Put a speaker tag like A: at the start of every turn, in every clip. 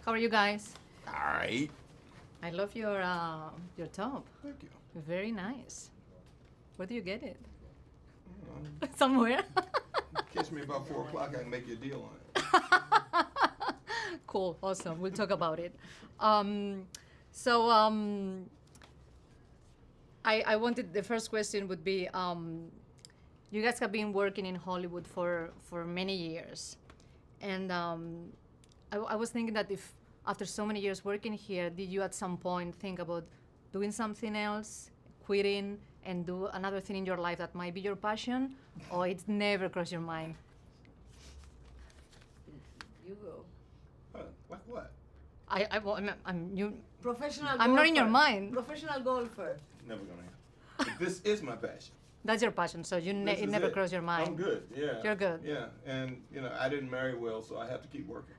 A: How are you guys?
B: All right.
A: I love your top.
B: Thank you.
A: Very nice. Where do you get it?
B: Um,
A: Somewhere.
B: Catch me about 4 o'clock. I can make you a deal on it.
A: Cool. Awesome. We'll talk about it. I wanted, the first question would be, you guys have been working in Hollywood for many years. And I was thinking that if after so many years working here, did you at some point think about doing something else, quitting, and do another thing in your life that might be your passion, or it never crossed your mind?
C: You go.
B: Like what?
A: I'm you.
C: Professional golfer.
A: I'm not in your mind.
C: Professional golfer.
B: Never gonna happen. This is my passion.
A: That's your passion, so you
B: This
A: it
B: is
A: never crossed your mind.
B: I'm good. Yeah.
A: You're good.
B: Yeah, and I didn't marry well, so I have to keep working.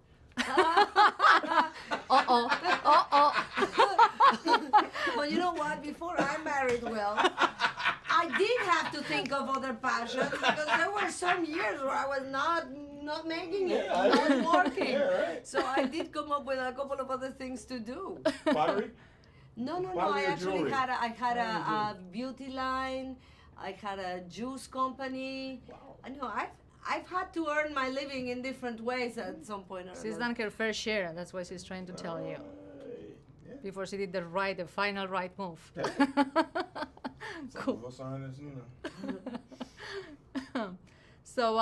C: Well, you know what? Before I married well, I did have to think of other passions because there were some years where I was not making it,
B: Yeah,
C: not working.
B: Yeah, right.
C: So I did come up with a couple of other things to do.
B: Pottery?
C: No.
B: Pottery
C: I
B: or
C: actually
B: jewelry?
C: had a
B: Pottery
C: beauty line. I had a juice company.
B: Wow.
C: I know I've had to earn my living in different ways at some point or
A: She's
C: another.
A: done her fair share, and that's what she's trying to tell you.
B: Yeah.
A: Before she did the final right move.
B: Some
A: Cool.
B: of us aren't as,
A: So,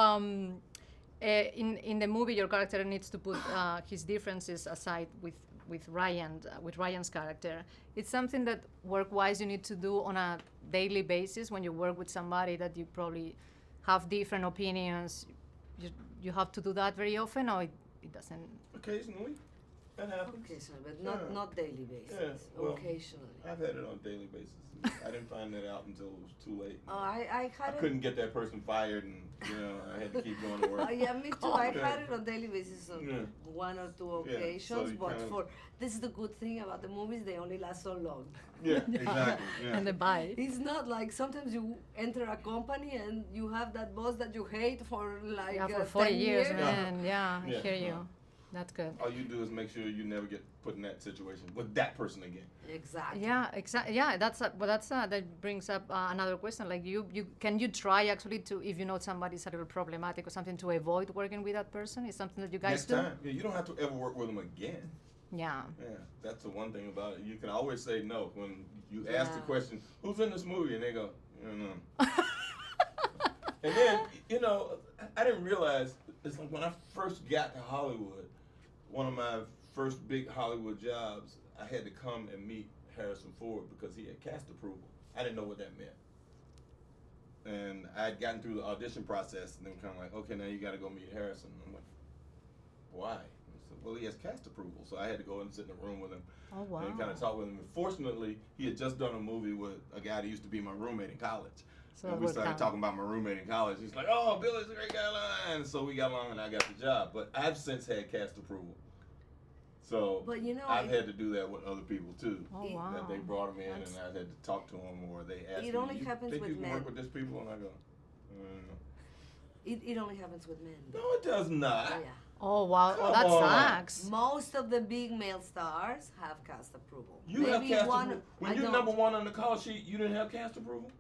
A: in the movie, your character needs to put his differences aside with Ryan's character. It's something that work-wise you need to do on a daily basis when you work with somebody that you probably have different opinions. You have to do that very often, or it doesn't.
B: Occasionally, that happens.
C: Occasionally, but
B: Yeah.
C: not daily basis.
B: Yeah, well,
C: Occasionally.
B: I've had it on a daily basis. I didn't find that out until it was too late.
C: Oh, I had it.
B: couldn't get that person fired, and I had to keep going to work.
C: Yeah, me too. I've
B: Yeah.
C: had it on daily basis on
B: Yeah.
C: one or two
B: Yeah, so
C: occasions,
B: you
C: but
B: kind of-
C: this is the good thing about the movies, they only last so long.
B: Yeah, exactly. Yeah.
A: And the bye.
C: It's not like sometimes you enter a company and you have that boss that you hate for like
A: Yeah, for
C: 10
A: 40 years,
C: years.
A: man. Yeah, I
B: Yeah.
A: hear you.
B: Yeah.
A: That's good.
B: All you do is make sure you never get put in that situation with that person again.
C: Exactly.
A: Yeah, exactly. Yeah, that brings up another question. Like, you can you try actually to, if you know somebody's a little problematic or something, to avoid working with that person? Is something that you guys
B: Next
A: do?
B: time, yeah, you don't have to ever work with them again.
A: Yeah.
B: Yeah, that's the one thing about it. You can always say no when you ask the
C: Yeah.
B: question, "Who's in this movie?" and they go, "No." And then I didn't realize it's like when I first got to Hollywood, one of my first big Hollywood jobs, I had to come and meet Harrison Ford because he had cast approval. I didn't know what that meant. And I had gotten through the audition process, and then kind of like, okay, now you got to go meet Harrison. And I'm like, why? And he said, well, he has cast approval. So I had to go and sit in a room with him
A: Oh, wow.
B: and kind of talk with him. And fortunately, he had just done a movie with a guy that used to be my roommate in college.
A: So
B: And
A: it
B: we
A: worked
B: started
A: out.
B: talking about my roommate in college. He's like, oh, Billy's a great guy. And so we got along and I got the job. But I've since had cast approval. So
C: But
B: I've had to do that with other people too.
A: Oh,
C: It-
A: wow.
B: That they brought them in
C: That's-
B: and I had to talk to them, or they asked
C: It
B: me,
C: only
B: you
C: happens
B: think
C: with
B: you can
C: men.
B: work with this people? And I go,
C: It only happens with men.
B: no, it does not.
C: Oh, yeah.
A: Oh, wow.
B: Come
A: That
B: on.
A: sucks.
C: Most of the big male stars have cast approval.
B: You have
C: Maybe
B: cast
C: one.
B: approval. When
C: I
B: you're
C: don't.
B: number one on the call sheet, you didn't have cast approval?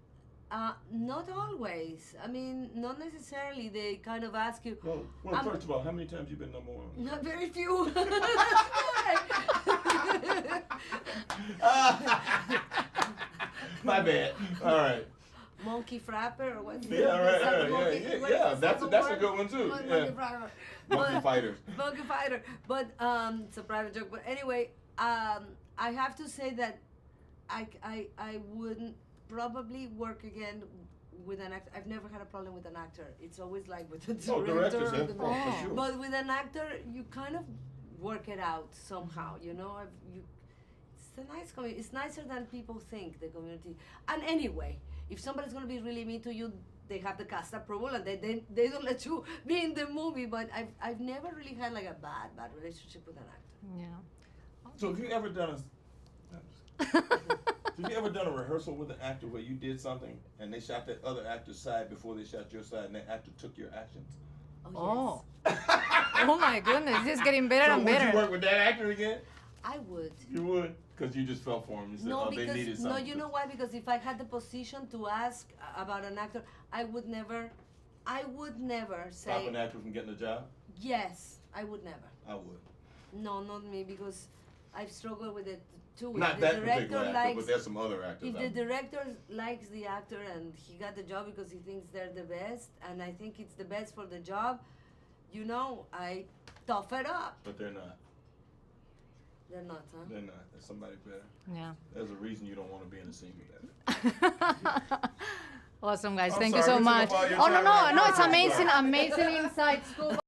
C: Not always. I mean, not necessarily. They kind of ask you.
B: Well, first of all, how many times you been number one?
C: Not very few.
B: My bad. All right.
C: Monkey frapper or what?
B: Yeah, all right, all right.
C: Monkey-
B: Yeah,
C: what
B: yeah.
C: is the
B: That's
C: second
B: a
C: word?
B: good one too.
C: Monkey
B: Yeah.
C: frapper.
B: Monkey
C: But-
B: fighters.
C: Monkey fighter. But it's a private joke. But anyway, I have to say that I wouldn't probably work again with an actor. I've never had a problem with an actor. It's always like with the
B: Oh,
C: director.
B: directors,
C: or
B: yeah.
C: the-
B: Oh, for sure.
C: But with an actor, you kind of work it out somehow. You know, it's a nice community. It's nicer than people think, the community. And anyway, if somebody's gonna be really mean to you, they have the cast approval and they don't let you be in the movie. But I've never really had like a bad relationship with an actor.
A: Yeah.
B: So have you ever done have you ever done a rehearsal with an actor where you did something and they shot that other actor's side before they shot your side and that actor took your actions?
C: Oh,
A: Oh. Oh my goodness, it's getting better
B: So
A: and
B: would
A: better.
B: you work with that actor again?
C: I would.
B: You would, because you just fell for him. You said,
C: No,
B: oh, they needed
C: because
B: something.
C: you know why? Because if I had the position to ask about an actor, I would never
B: Stop
C: say
B: an actor from getting a job?
C: yes. I would never.
B: I would.
C: No, not me, because I've struggled with it too.
B: Not
C: If
B: that
C: the
B: particular
C: director
B: actor,
C: likes,
B: but there's some other actors.
C: if
B: out
C: the
B: there.
C: director likes the actor and he got the job because he thinks they're the best, and I think it's the best for the job, I tough it up.
B: But they're not.
C: They're not, huh?
B: They're not. There's somebody better.
A: Yeah.
B: There's a reason you don't want to be in a scene together.
A: Awesome, guys.
B: I'm
A: Thank you
B: sorry,
A: so
B: we took
A: much.
B: up all your
A: Oh, no,
B: time
A: no,
B: right
A: no.
B: now.
A: It's
B: I'm
A: amazing,
B: sorry.
A: amazing inside scoop.